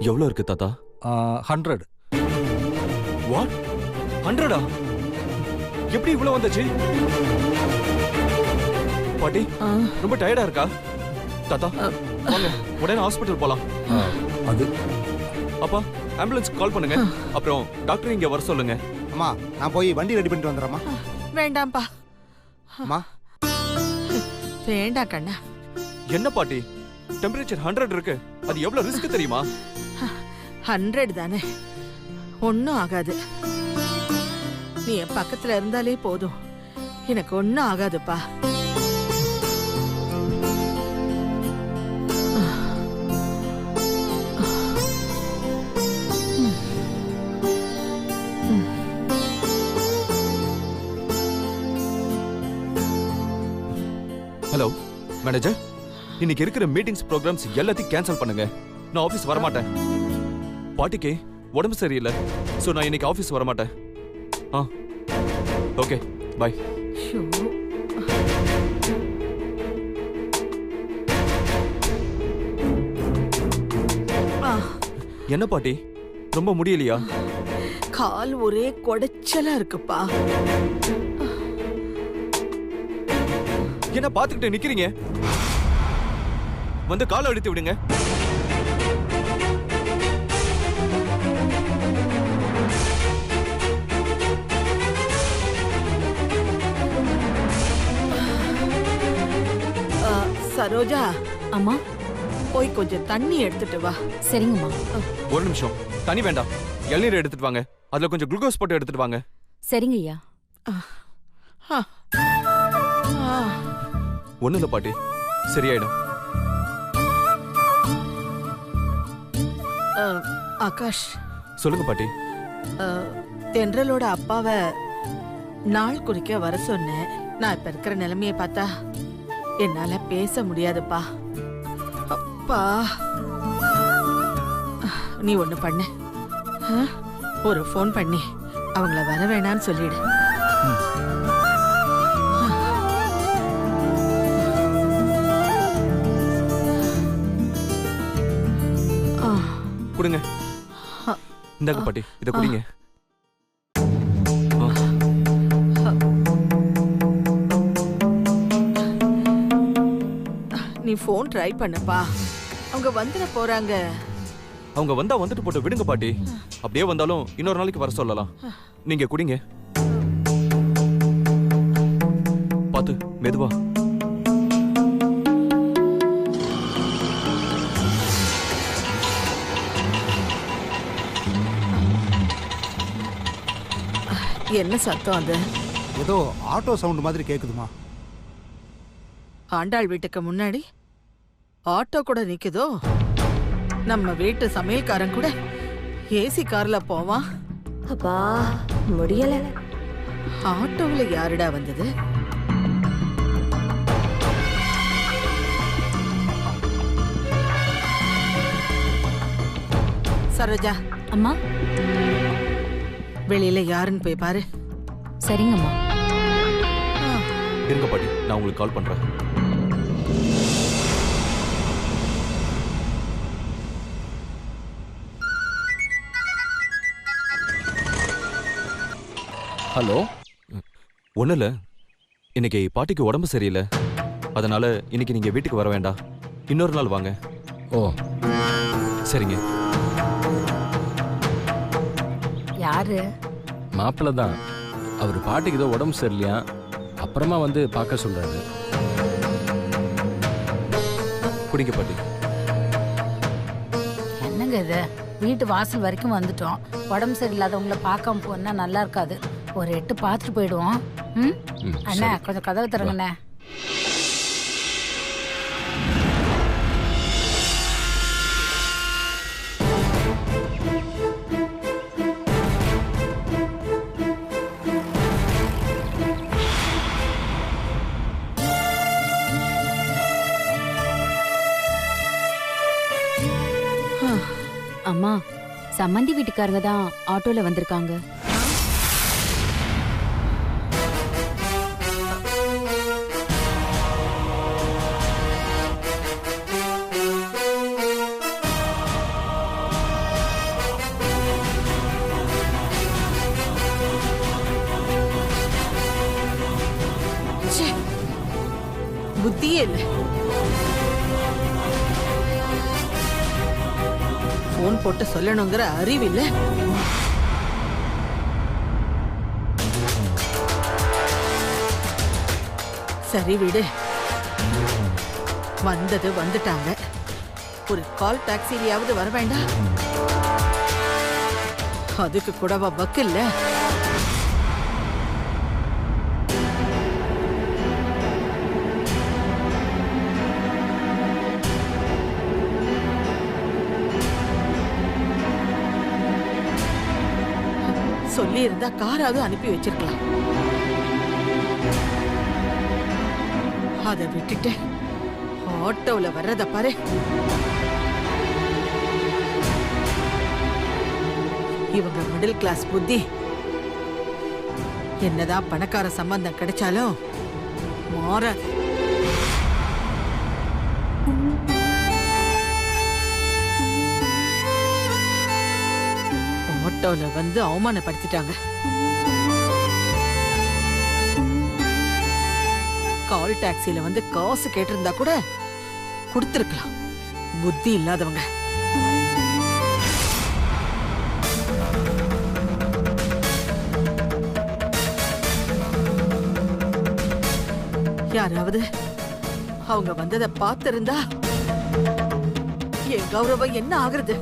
எவ்வளவு இருக்கு தாத்தா? 100. வாட்? 100-ஆ? எப்படி இவ்வளவு வந்துச்சு? பாட்டி ரொம்ப டயர்டா இருக்கா? தாத்தா வாங்க உடனே ஹாஸ்பிடல் போலாம். அது அப்பா ஆம்புலன்ஸ் கால் பண்ணுங்க. அப்புறம் டாக்டர் இங்க வர சொல்லுங்க. அம்மா நான் போய் வண்டி ரெடி பண்ணிட்டு வந்துடுறேம்மா. வேண்டாம்ப்பா. அம்மா வேண்டாம் கண்ணா. என்ன பாட்டி டெம்பரேச்சர் 100 இருக்கு. அது எவ்வளவு ரிஸ்க் தெரியுமா? 100 தானே, ஒன்னும் ஆகாது. நீ என் பக்கத்துல இருந்தாலே போதும், எனக்கு ஒன்னும் ஆகாதுப்பா. ஹலோ மேனேஜர், இன்னைக்கு இருக்கிற மீட்டிங்ஸ் ப்ரோக்ராம்ஸ் எல்லாத்தையும் கேன்சல் பண்ணுங்க. நான் ஆபீஸ் வர மாட்டேன். பாட்டிக்கு உடம்பு சரியில்லை, சோ நான் இன்னைக்கு ஆபீஸ் வர மாட்டேன். Okay bye. என்ன பாட்டி ரொம்ப முடியலையா? கால் ஒரே கொடைச்சலா இருக்குப்பா. என்ன பாத்துக்கிட்டு நிக்கிறீங்க? வந்து காலை அடித்து விடுங்க. சரோஜா. அம்மா போய் கொஞ்சம் தண்ணி எடுத்துட்டு வா. சரிங்கம்மா. ஒரு நிமிஷம், தண்ணி வேண்டாம், இளநீர் எடுத்துட்டு வாங்க. அதுல கொஞ்சம் குளுக்கோஸ் போட்டு எடுத்துட்டு வாங்க. சரிங்க ஐயா. ஒண்ணு இல்ல பாட்டி, சரியாயிடும். ஆகாஷ். சொல்லுங்க பாட்டி. தென்றலோட அப்பாவை நாள் குறிக்க வர சொன்னேன். நான் இப்ப இருக்கிற நிலைமையை பார்த்தா என்னால பேச முடியாதுப்பா. அப்பா நீ ஒண்ணு பண்ணு, ஒரு ஃபோன் பண்ணி அவங்கள வர வேணான்னு சொல்லிடு. குடுங்க. இந்தாங்க பாட்டி, இத குடிங்க. நீ ஃபோன் ட்ரை பண்ணப்பா, அவங்க வந்துட போறாங்க. அவங்க வந்தா வந்துட்டு போட்டு விடுங்க பாட்டி. அப்படியே வந்தாலும் இன்னொரு நாளைக்கு வர சொல்லலாம். நீங்க குடிங்க. பாத்து மெதுவா. என்ன சத்தம் அது? ஏதோ ஆட்டோ சவுண்ட் மாதிரி கேக்குதுமா. ஆண்டாள் வீட்டுக்கு முன்னாடி ஆட்டோ கூட நிக்குதோ? நம்ம வீட்டு சமையல்காரன் கூட ஏசி கார்ல போவான். அப்பா முடியல. ஆட்டோவில் யாருடா வந்தது? சரோஜா. அம்மா வெளியில யாருன்னு போய் பாரு. சரிங்கம்மா. இருங்க பாட்டி, நான் உங்களுக்கு கால் பண்றேன். ஹலோ. ஒண்ணு இல்ல, இன்னைக்கு பாட்டிக்கு உடம்பு சரியில்லை. அதனால இன்னைக்கு நீங்க வீட்டுக்கு வர வேண்டாம், இன்னொரு நாள் வாங்க. ஓ சரிங்க. யாரு? மாப்பிள்ள தான். அவர் பாட்டிக்கு ஏதோ உடம்பு சரியில்லையா, அப்புறமா வந்து பார்க்க சொல்றாரு. குடிங்க பாட்டி. என்னங்க இது, வீட்டு வாசல் வரைக்கும் வந்துட்டோம். உடம்பு சரியில்லாதவங்கள பார்க்காம போனா நல்லா இருக்காது. ஒரு எட்டு பார்த்துட்டு போயிடுவோம். அண்ணா கொஞ்சம் கதவு திறங்கண்ணே. அம்மா சம்மந்தி வீட்டுக்காரங்க தான் ஆட்டோல வந்திருக்காங்க. போன் போட்டு சொல்லணுங்கிற அறிவில்ல. சரி விடு, வந்தது வந்துட்டாங்க. ஒரு கால் டாக்ஸிலையாவது வர வேண்டாம்? அதுக்கு கூடவா பக்கு இல்ல? சொல்லி இருந்தா காராவது அனுப்பி வச்சிருக்கலாம். அதை விட்டுட்டு ஆட்டோல வர்றத பாரு. இவங்க மிடில் கிளாஸ் புத்தி. என்னதான் பணக்கார சம்பந்தம் கிடைச்சாலும் மாறாது. ஆட்டோல வந்து அவமானப்படுத்திட்டாங்க. கால் டாக்ஸில வந்து காசு கேட்டிருந்தா கூட கொடுத்திருக்கலாம். புத்தி இல்லாதவங்க. யாராவது அவங்க வந்ததை பார்த்திருந்தா என் கௌரவம் என்ன ஆகுறது?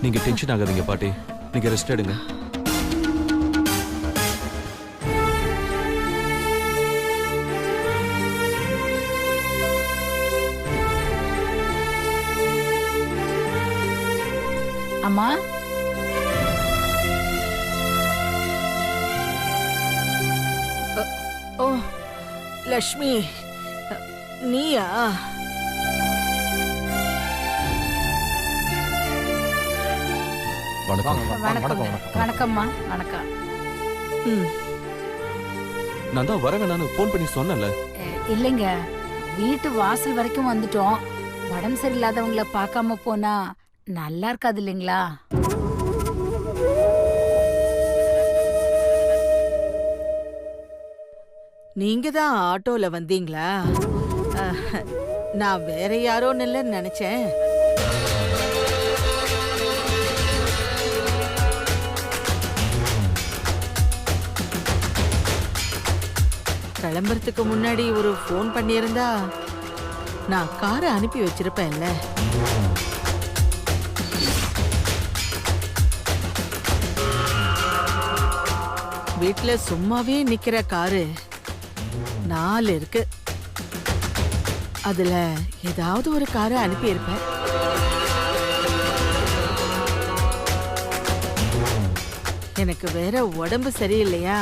நீங்க டென்ஷன் ஆகாதீங்க பாட்டி, நீங்க ரெஸ்ட் எடுங்க. அம்மா, ஓ லக்ஷ்மி, நீயா? வணக்கம். வணக்கம். வணக்கம்மா. வணக்கம். நான் தான் வர வேணான்னு போன் பண்ணி சொன்னேன்ல. இல்லைங்க, வீட்டு வாசல் வரைக்கும் வந்துட்டோம். உடம்பு சரியில்லாதவங்கள பார்க்காம போனா நல்லா இருக்காது இல்லைங்களா? நீங்க தான் ஆட்டோல வந்தீங்களா? நான் வேற யாரோன்னு இல்லைன்னு நினைச்சேன். கிளம்புறதுக்கு முன்னாடி ஒரு போன் பண்ணியிருந்தா நான் காரை அனுப்பி வச்சிருப்பேன்ல. வீட்டுல சும்மாவே நிக்கிற காரு 4 இருக்கு. அதுல ஏதாவது ஒரு காரை அனுப்பி இருப்பேன். எனக்கு வேற உடம்பு சரியில்லையா,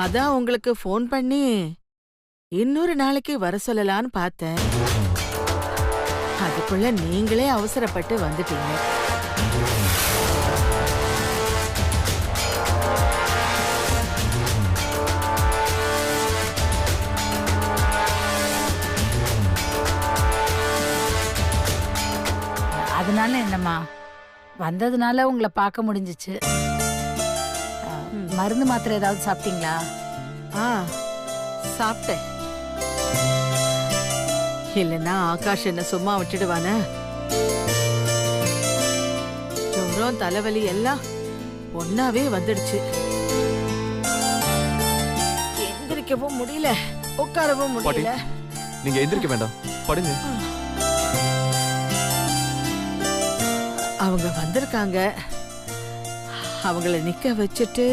அதான் உங்களுக்கு ஃபோன் பண்ணி இன்னொரு நாளைக்கு வர சொல்லலான்னு பார்த்தேன். அதுக்குள்ள நீங்களே அவசரப்பட்டு வந்துட்டீங்க. அதனால என்னம்மா, வந்ததுனால உங்களை பார்க்க முடிஞ்சிச்சு. மருந்து மாத்திரை ஏதாவது சாப்பிட்டீங்களா? சாப்பிட்டேன். இல்லைன்னா ஆகாஷ் என்ன சும்மா விட்டுடுவானே? ஜுரம் தலைவலி எல்லாம் ஒன்னாவே வந்துடுச்சு. எந்திரிக்கவும் முடியல, உட்காரவும் முடியல. நீங்க எந்திரிக்க வேண்டாம், படுங்க. அவங்க வந்திருக்காங்க. அவங்கள நிக்க வச்சுட்டு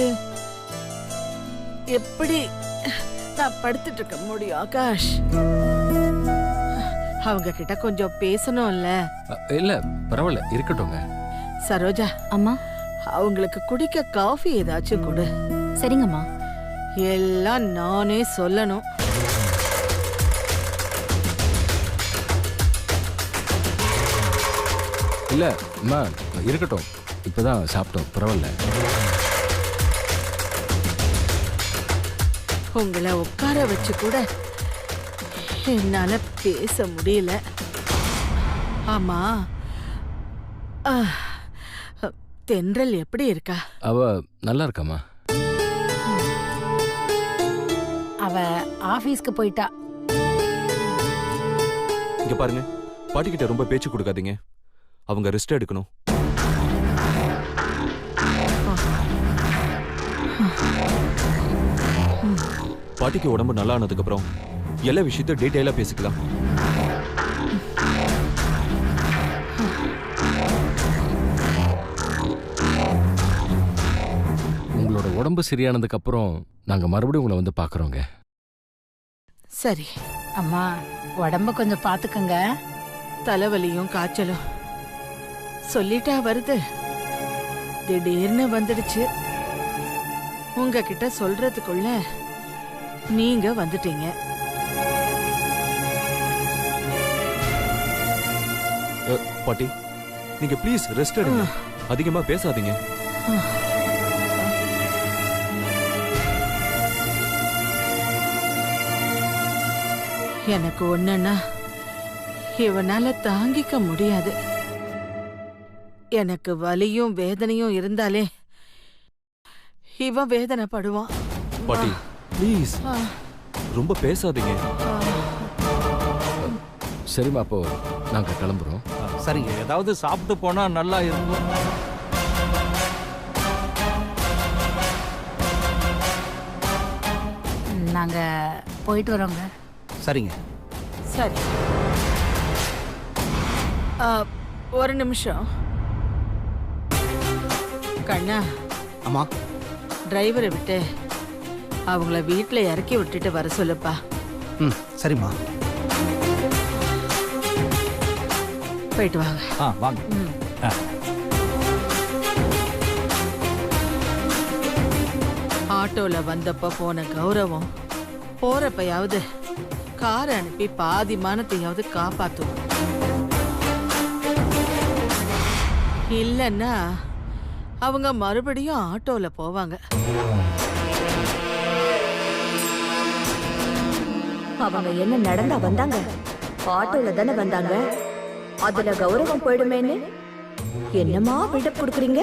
எப்படி நான் படுத்துட்டு இருக்க முடியும் ஆகாஷ்? அவங்க கிட்ட கொஞ்சம் பேசணும்ல. இல்ல பரவாயில்ல, இருக்கட்டும்ங்க. சரோஜா அம்மா. அவங்களுக்கு குடிக்க காஃபி ஏதாச்சும் கொடு. சரிங்கம்மா. எல்லாம் நானே சொல்லணும். இல்ல அம்மா, இருக்கட்டும். இப்பதான் சாப்பிட்டோம், பரவாயில்ல. உங்களை உட்கார வச்சு கூட என்னால பேச முடியல. ஆமா, தென்றல் எப்படி இருக்கா? அவ நல்லா இருக்காம்மா. அவ ஆபீஸ்க்கு போயிட்டா. இங்க பாருங்க, பாட்டி கிட்ட ரொம்ப பேச்சு கொடுக்காதீங்க. அவங்க ரெஸ்ட் எடுக்கணும். பாட்டிக்கு உடம்பு நல்லா ஆனதுக்கு அப்புறம் எல்லா விஷயத்தையும் டீட்டெயிலா பேசிக்கலாம். உங்களோட உடம்பு சரியானதுக்கு அப்புறம் நாங்க மறுபடியும் உங்களை வந்து பாக்குறோங்க. சரி. அம்மா உடம்ப கொஞ்சம் பாத்துக்கங்க. தலைவலியும் காய்ச்சலும் சொல்லிட்டா வருது, திடீர்னு வந்துடுச்சு. உங்ககிட்ட சொல்றதுக்குள்ள நீங்க வந்துட்டீங்க. பாட்டி, நீங்க ப்ளீஸ் ரெஸ்ட் எடுங்க. அதிகமா பேசாதீங்க. எனக்கு ஒண்ணுன்னா இவனால தாங்கிக்க முடியாது. எனக்கு வலியும் வேதனையும் இருந்தாலே இவன் வேதனைப்படுவான். பாட்டி ப்ளீஸ் ரொம்ப பேசாதீங்க. சரிம்மா, அப்போ நாங்க கிளம்புறோம். சரிங்க. ஏதாவது சாப்பிட்டு போனா நல்லா இருக்கும். நாங்க போயிட்டு வரோங்க. சரிங்க. சரி. ஒரு நிமிஷம். கண்ணா, அம்மா, டிரைவரை விட்டு அவங்கள வீட்டுல இறக்கி விட்டுட்டு வர சொல்லுப்பா. ம் சரிம்மா. போயிட்டு வாங்க. வாங்க. ஆட்டோல வந்தப்ப போன கௌரவம் போறப்பயாவது கார் அனுப்பி பாதி மானத்தையாவது காப்பாத்தும். இல்லன்னா அவங்க மறுபடியும் ஆட்டோல போவாங்க. அவங்க என்ன நடந்தா வந்தாங்க? ஆட்டோல தானே வந்தாங்க. அதுல கௌரவம் போயிடுமேன்னு என்னமா பில்டப் கொடுக்குறீங்க?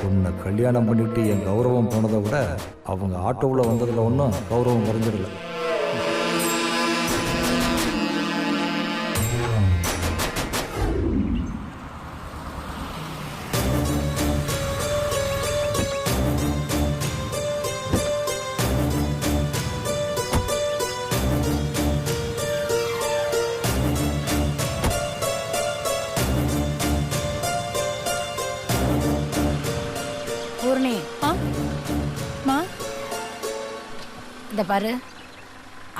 உன்னை கல்யாணம் பண்ணிட்டு என் கௌரவம் போனதை விட அவங்க ஆட்டோவில் வந்ததுல ஒன்றும் கௌரவம் குறைஞ்சிடல. பூர்ணி, இந்த பாரு,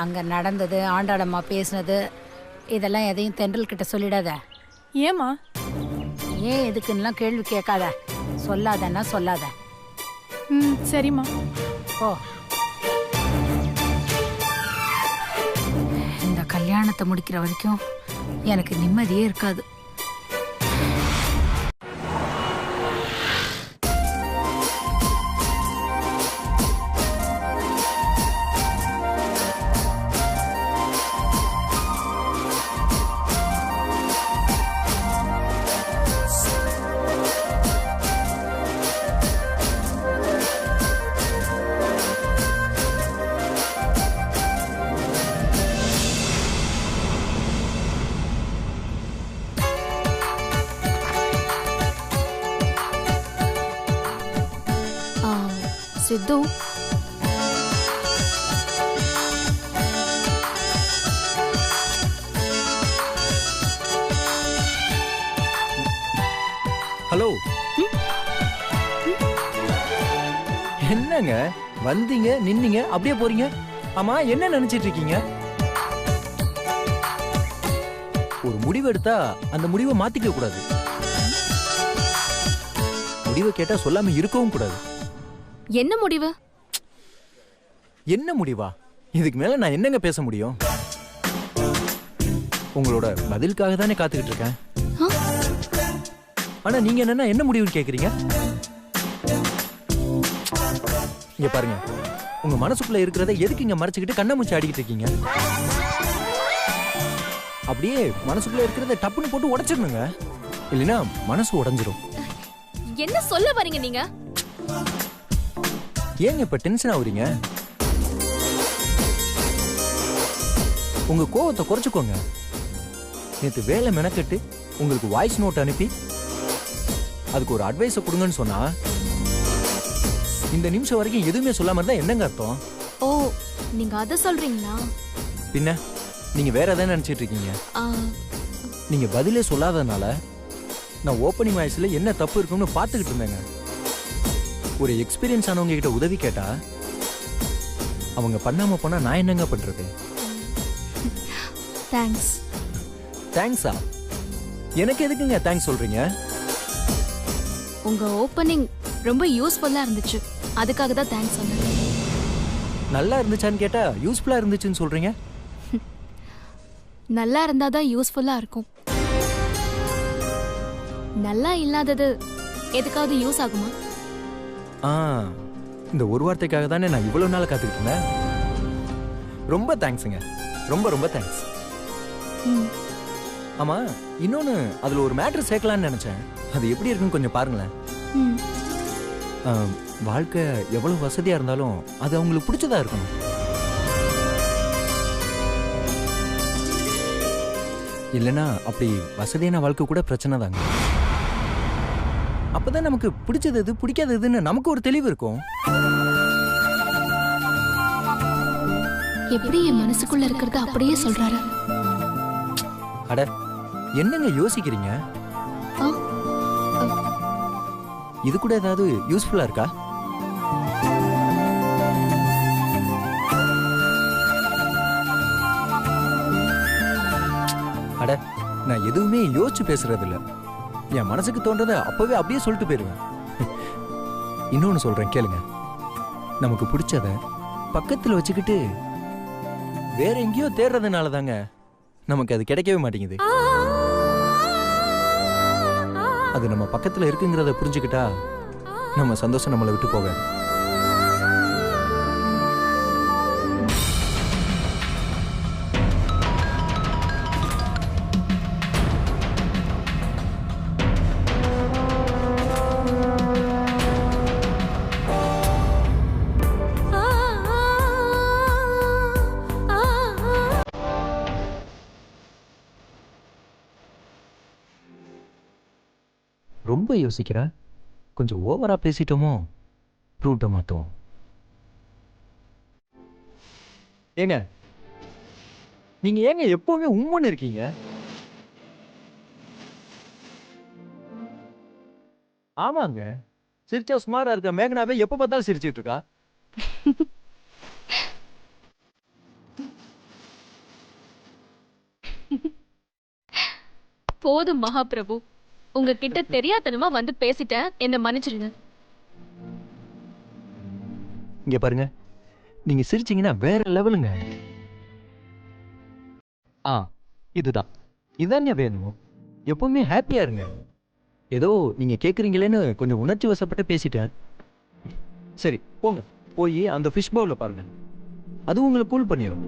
அங்க நடந்தது, ஆண்டாடம்மா பேசினது, இதெல்லாம் எதையும் தென்றல் கிட்ட சொல்லிடாத. ஏமா? ஏன் எதுக்குன்னுலாம் கேள்வி கேட்காத. சொல்லாதன்னா சொல்லாத. சரிம்மா. ஓ, இந்த கல்யாணத்தை முடிக்கிற வரைக்கும் எனக்கு நிம்மதியே இருக்காது. சித்து, ஹலோ. என்னங்க வந்தீங்க, நின்னீங்க, அப்படியே போறீங்க? ஆமா, என்ன நினைச்சிட்டு இருக்கீங்க? ஒரு முடிவு எடுத்தா அந்த முடிவை மாத்திக்க கூடாது. முடிவை கேட்டா சொல்லாம இருக்கவும் கூடாது. என்ன முடிவு? என்ன முடிவா? இதுக்கு மேல நான் என்னங்க பேச முடியும்? உங்களோட பதிலுக்காக தானே காத்துக்கிட்டு இருக்கேன். ஆனா நீங்க என்னன்னா என்ன முடிவுன்னு கேக்குறீங்க? இங்க பாருங்க, உங்க மனசுக்குள்ள இருக்கிறத எதுக்கு இங்க மறைச்சுக்கிட்டு கண்ணை மூச்சு ஆடிக்கிட்டு இருக்கீங்க? அப்படியே மனசுக்குள்ள இருக்கிறத டப்புன்னு போட்டு உடைச்சிடணுங்க, இல்லைன்னா மனசு உடைஞ்சிரும். என்ன சொல்ல வரீங்க நீங்க? ஏங்க இப்ப டென்ஷன் ஆகுறீங்க? உங்க கோவத்தை குறைச்சுக்கோங்க. நேற்று வேலை மெனக்கெட்டு உங்களுக்கு வாய்ஸ் நோட் அனுப்பி அதுக்கு ஒரு அட்வைஸை கொடுங்கன்னு சொன்னா இந்த நிமிஷம் வரைக்கும் எதுவுமே சொல்லாம இருந்தா என்னங்க அர்த்தம்? ஓ நீங்க அத சொல்றீங்களா? பின்ன நீங்க வேற எதாவது நினைச்சிட்டு இருக்கீங்க? நீங்க பதிலே சொல்லாதனால நான் ஓப்பனிங் வாய்ஸ்ல என்ன தப்பு இருக்குன்னு பார்த்துக்கிட்டு இருந்தேங்க. ஒரு எக்ஸ்பீரியன்ஸ் ஆனவங்க கிட்ட உதவி கேட்டா அவங்க பண்ணாம போனா நான் என்னங்க பண்றது? தேங்க்ஸ். தேங்க்ஸா? எனக்கு எதுக்குங்க தேங்க்ஸ் சொல்றீங்க? உங்க ஓப்பனிங் ரொம்ப யூஸ்ஃபுல்லா இருந்துச்சு, அதுக்காக தான் தேங்க்ஸ் சொன்னேன். நல்லா இருந்துச்சான்னு கேட்டா யூஸ்ஃபுல்லா இருந்துச்சுன்னு சொல்றீங்க? நல்லா இருந்தாதான் யூஸ்ஃபுல்லா இருக்கும். நல்லா இல்லாதது எதுக்காவது யூஸ் ஆகுமா? இந்த ஒரு வார்த்தைக்காக தானே நான் இவ்வளவு நாள் காத்துக்கிட்டு இருந்தேன். ரொம்ப தேங்க்ஸுங்க, ரொம்ப ரொம்ப தேங்க்ஸ். ஆமா, இன்னொன்னு அதுல ஒரு மேட்டர் சேர்க்கலாம்னு நினைச்சேன். அது எப்படி இருக்குன்னு கொஞ்சம் பாருங்களேன். வாழ்க்கை எவ்வளவு வசதியா இருந்தாலும் அது அவங்களுக்கு பிடிச்சதா இருக்கணும். இல்லைன்னா அப்படி வசதியான வாழ்க்கை கூட பிரச்சனை தாங்க. அப்பதான் நமக்கு பிடிச்சது எது பிடிக்காததுன்னு நமக்கு ஒரு தெளிவு இருக்கும். எப்படி என் மனசுக்குள்ள இருக்கிறத அப்படியே சொல்றாரு. அட என்னங்க யோசிக்கிறீங்க? இது கூட ஏதாவது யூஸ்ஃபுல்லா இருக்கா? அட நான் எதுவுமே யோசிச்சு பேசுறது இல்ல. என் மனசுக்கு தோன்றதை அப்பவே அப்படியே சொல்லிட்டு போயிருவேன். இன்னொன்னு சொல்றேன் கேளுங்க. நமக்கு பிடிச்சத பக்கத்துல வச்சுக்கிட்டு வேற எங்கேயோ தேடுறதுனால தாங்க நமக்கு அது கிடைக்கவே மாட்டேங்குது. அது நம்ம பக்கத்துல இருக்குங்கிறத புரிஞ்சுக்கிட்டா நம்ம சந்தோஷம் நம்மளை விட்டு போகாது. ரொம்ப யோசிக்கிற, கொஞ்சம் ஓவரா பேசிட்டோமோ? ரூட்டை மாத்துவோம். ஏங்க நீங்க ஏங்க எப்பவுமே உம்முன்னு இருக்கீங்க? ஆமாங்க, சிரிச்சா சுமாரா இருக்க மேகனாவே எப்ப பார்த்தாலும் சிரிச்சிட்டு இருக்கா. போதும் மகாபிரபு, உங்ககிட்ட தெரியாதனமா வந்து பேசிட்டேன், என்ன மன்னிச்சிடுங்க. இங்க பாருங்க, நீங்க சிரிச்சீங்கன்னா வேற லெவலுங்க. இதுதான் இதானே வேணும். எப்பவுமே ஹாப்பியா இருங்க. ஏதோ நீங்க கேக்குறீங்களேன்னு கொஞ்சம் உணர்ச்சி வசப்பட்டு பேசிட்டேன். சரி போங்க, போய் அந்த ஃபிஷ் பவுல பாருங்க, அது உங்களுக்கு கூல் பண்ணிடும்.